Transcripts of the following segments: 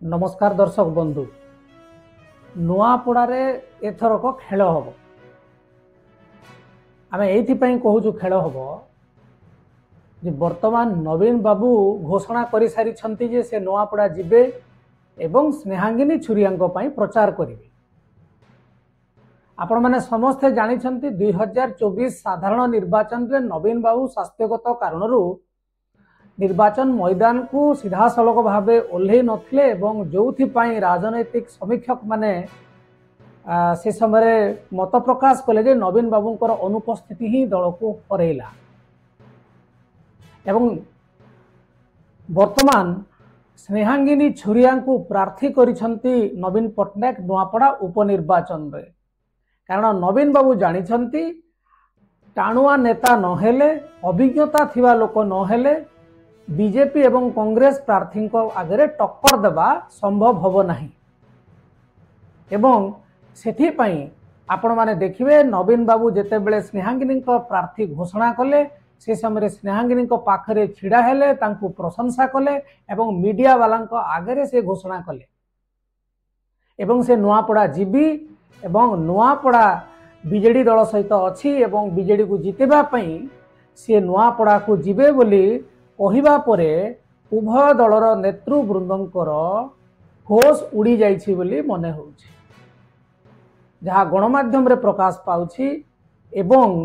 नमस्कार दर्शक बंधु नुआपड़ारे एथरक खेल हम आम ये कहूँ खेल हम जे वर्तमान नवीन बाबू घोषणा कर सारी से नुआपड़ा जिबे एवं स्नेहांगिनी छुरिया प्रचार करेंगे। आपण मैंने समस्ते जानी 2024 साधारण निर्वाचन में नवीन बाबू स्वास्थ्यगत कारणरू निर्वाचन मैदान को सीधा सड़क भाव ओह्लै नथिले एवं जोथिपाई राजनैतिक समीक्षक माने से समय मत प्रकाश कले जे नवीन बाबूंकर अनुपस्थिति ही दल को हरैला एवं वर्तमान स्नेहांगिनी छुरिया को प्रार्थी करिसंती नवीन पट्टनायक नुआपड़ा उपनिर्वाचन रे। कारण नवीन बाबू जानिछंती टाणुआ नेता नहेले अभिज्ञता थिबा लोक नहेले बीजेपी एवं कांग्रेस प्रार्थी आगे टक्कर देवा संभव होब नहीं एवं सेथिपाई आपण माने देखिए नवीन बाबू जेतेबेले स्नेहांगिनी प्रार्थी घोषणा कले से समय स्नेहांगिनी पाखरे छिड़ा हेले तांकु प्रशंसा कले एवं मीडिया वाला आगे से घोषणा कले एवं से नुआपड़ा जीबी एवं नुआपड़ा बीजेडी दल सहित अच्छी एवं बीजेडी को जितेबा पई से नुआपड़ा को जीवे बोली कहवा परे उभय दलर नेतृवृंदर होश उड़ी जाइछि बोली मने होउछि जहाँ गणमाध्यम रे प्रकाश पाउछि एवं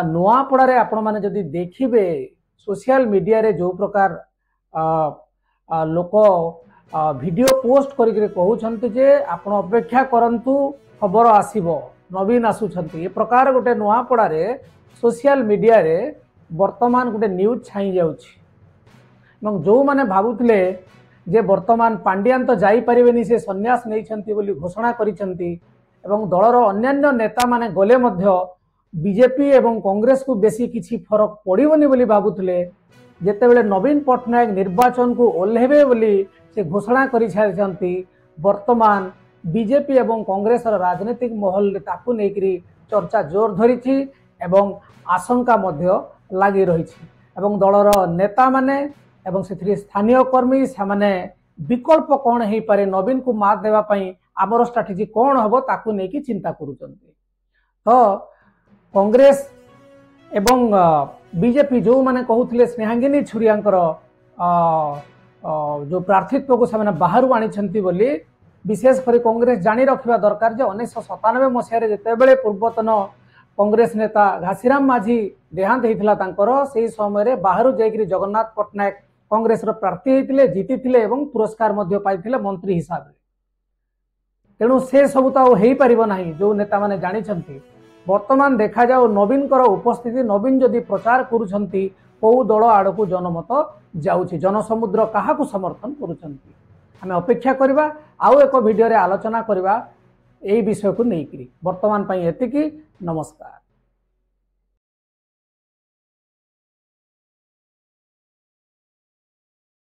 नुआपड़ा रे आपण माने जदि देखिबे सोशल मीडिया रे जो प्रकार लोक वीडियो पोस्ट करिके कहउछन्ति जे आपण अपेक्षा करंतु खबर आसीबो नवीन आसुछन्ति ए प्रकार गोटे नुआपड़ा रे सोशल मीडिया रे वर्तमान गोटे न्यूज छाई जाउछि जो माने भाबुथिले जे वर्तमान पांड्यान तो जाई परिबेनी से सन्यास नहीं बोली घोषणा करिसंती एवं दलर अन्यान्य नेता माने गले मध्य बीजेपी एवं कांग्रेस को बेसी किछि फरक पड़िबनी बोली भाबुथिले जेतेबेले नवीन पट्टनायक निर्वाचन को ओल्हेबे बोली से घोषणा करि सारिसंती वर्तमान बीजेपी एवं कांग्रेस राजनीतिक महल ताकू नेकरी चर्चा जोर धरिछि एवं आशंका मध्य लगी रही एवं दलर नेता माने एवं से स्थानीय कर्मी से विकल्प कौन हो पारे नवीन को मात देवा पई आमर स्ट्राटेजी कौन हम ताकू नहीं चिंता करुचंती। तो कांग्रेस एवं बीजेपी जो माने कहूथिले स्नेहांगिनी छुरियांकर जो प्रार्थित्व को से बाहर आनी बोली विशेषकर कांग्रेस जानी रखा दरकार जे 1997 मसीह जितेबले पूर्वतन कांग्रेस नेता घासीराम माझी देहांत होता तांकर से समय बाहर जाकर जगन्नाथ पट्टनायक कांग्रेस प्रार्थी होते जीति एवं पुरस्कार पाई मंत्री हिसाब से तेणु से सब तो हो पार ना जो नेता मैंने जानी वर्तमान देखा जाओ नवीन उपस्थिति नवीन जदि प्रचार करुछंती कौ दल आड़ को जनमत जाउछि जनसमुद्र क्या समर्थन करुछंती आम अपेक्षा करवा आउ एक वीडियो रे आलोचना करवा यही विषय को लेकर वर्तमान एतिकी नमस्कार।